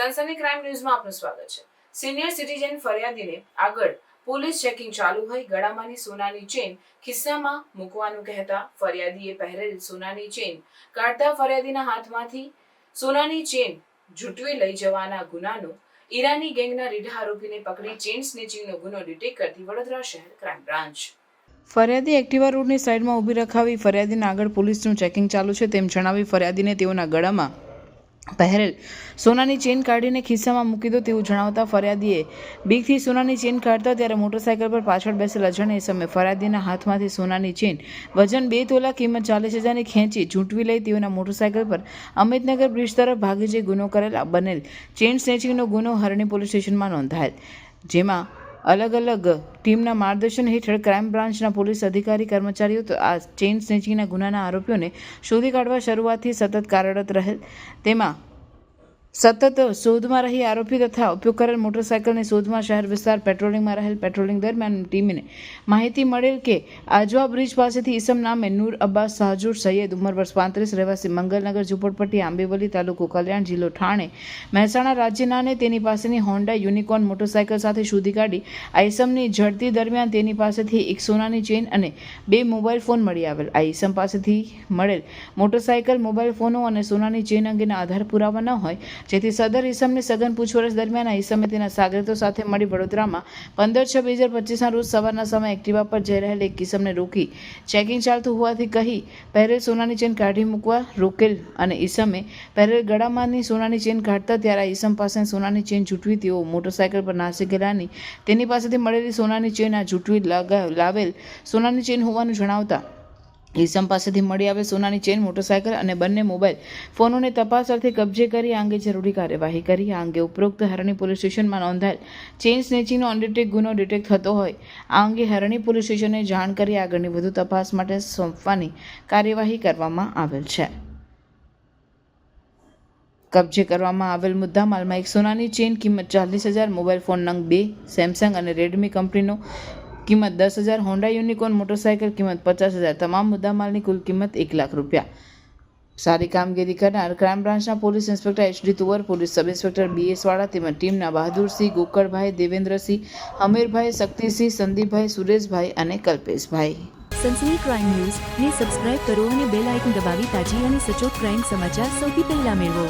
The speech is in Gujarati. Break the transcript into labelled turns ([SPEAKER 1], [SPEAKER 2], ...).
[SPEAKER 1] સનસની ક્રાઇમ ન્યૂઝમાં આપનું સ્વાગત છે। સિનિયર સિટીઝન ફરિયાદીને આગળ પોલીસ ચેકિંગ ચાલુ હોય ગળામાંની સોનાની ચેન ખિસ્સામાં મૂકવાનું કહેતા ફરિયાદીએ પહેરેલ સોનાની ચેન કાઢતા ફરિયાદીના હાથમાંથી સોનાની ચેન ઝૂંટવી લઈ જવાના ગુનાનો ઈરાની ગેંગના રીઢા આરોપીને પકડી ચેન સ્નેચિંગનો ગુનો ડિટેક્ટ કરતી વડોદરા શહેર ક્રાઇમ બ્રાન્ચ। ફરિયાદી એક્ટિવા રોડની સાઈડમાં ઊભી રખાવી ફરિયાદીના આગળ પોલીસનું ચેકિંગ ચાલુ છે તેમ જણાવી ફરિયાદીને તેઓના ગળામાં પહેરેલ સોનાની ચેન કાઢીને ખિસ્સામાં મૂકી દો તેવું જણાવતા ફરિયાદીએ બીકથી સોનાની ચેન કાઢતા ત્યારે મોટરસાઇકલ પર પાછળ બેસેલ અજાણ્યા સમયે ફરિયાદીના હાથમાંથી સોનાની ચેન વજન 2 તોલા કિંમત 40,000ની ખેંચી ઝૂંટવી લઈ તેઓના મોટરસાઇકલ પર અમિતનગર બ્રિજ તરફ ભાગી જઈ ગુનો કરેલ બનેલ ચેન સ્નેચિંગનો ગુનો હરણી પોલીસ સ્ટેશનમાં નોંધાયેલ, જેમાં અલગ અલગ ટીમના માર્ગદર્શન હેઠળ ક્રાઇમ બ્રાન્ચના પોલીસ અધિકારી કર્મચારીઓ આ ચેઇન સ્નેચિંગના ગુનાના આરોપીઓને શોધી કાઢવા શરૂઆતથી સતત કાર્યરત રહેલ, તેમાં સતત શોધમાં રહી આરોપી તથા ઉપયોગ કરેલ મોટરસાઇકલની શોધમાં શહેર વિસ્તાર પેટ્રોલિંગમાં રહેલ। પેટ્રોલિંગ દરમિયાન ટીમને માહિતી મળેલ કે આજવા બ્રિજ પાસેથી ઈસમ નામે નૂર અબ્બાસ શાહજુર સૈયદ ઉંમર વર્ષ 35 રહેવાસી મંગલનગર ઝુંપડપટ્ટી આંબેવલી તાલુકો કલ્યાણ જિલ્લો ઠાણે મહેસાણા રાજ્યના તેની પાસેની હોન્ડા યુનિકોર્ન મોટરસાઇકલ સાથે શોધી કાઢી આ ઈસમની ઝડપી દરમિયાન તેની પાસેથી એક સોનાની ચેન અને 2 મોબાઈલ ફોન મળી આવેલ। આ ઈસમ પાસેથી મળેલ મોટરસાઇકલ, મોબાઈલ ફોનો અને સોનાની ચેન અંગેના આધાર પુરાવા ન હોય જેથી સદર ઈસમની સઘન પૂછપરછ દરમિયાન આ ઈસમે તેના સાગરીતો સાથે મળી વડોદરામાં 15/6/2025ના રોજ સવારના સમયે એક્ટિવા પર જઈ રહેલ એક ઈસમને રોકી ચેકિંગ ચાલતું હોવાથી કહી પહેરેલ સોનાની ચેન કાઢી મૂકવા રોકેલ અને ઈસમે પહેરેલ ગળામાંની સોનાની ચેન કાઢતા ત્યારે આ ઈસમ પાસે સોનાની ચેન ઝૂંટવી તેઓ મોટરસાઇકલ પર નાસી ગયેલાની તેની પાસેથી મળેલી સોનાની ચેન આ ઝૂંટવી લાવેલ સોનાની ચેન હોવાનું જણાવતા ઈસમ પાસેથી મળી આવેલ સોનાની ચેન, મોટરસાઇકલ અને બંને મોબાઈલ ફોનોને તપાસ અર્થે કબજે કરી આ અંગે જરૂરી કાર્યવાહી કરી। આ અંગે ઉપરોક્ત હરણી પોલીસ સ્ટેશનમાં નોંધાયેલ ચેન સ્નેચિંગનો અનડિટેક્ટ ગુનો ડિટેક્ટ થતો હોય આ અંગે હરણી પોલીસ સ્ટેશનને જાણ કરી આગળની વધુ તપાસ માટે સોંપવાની કાર્યવાહી કરવામાં આવેલ છે। કબજે કરવામાં આવેલ મુદ્દામાલમાં એક સોનાની ચેન કિંમત 40,000, મોબાઈલ ફોન નંગ 2 સેમસંગ અને રેડમી કંપનીનો કિંમત 10,000, હોન્ડા યુનિકોર્ન મોટરસાઇકલ કિંમત 50,000, તમામ મુદ્દામાલની કુલ કિંમત 1 લાખ રૂપિયા। સારી કામગીરી કરનાર ક્રાઇમ બ્રાન્ચના police inspector HD Tuvar, police sub inspector BS Vala તેમજ ટીમના બહાદુરસિંહ, ગોકળભાઈ, દેવેન્દ્રસિંહ, હમીરભાઈ, શક્તિસિંહ, સંદીપભાઈ, સુરેશભાઈ અને કલ્પેશભાઈ।
[SPEAKER 2] સનસની ક્રાઇમ ન્યૂઝ ને સબસ્ક્રાઇબ કરો અને બેલ આઇકન દબાવી તાજી અને સચોટ ક્રાઇમ સમાચાર સૌથી પહેલા મેળવો।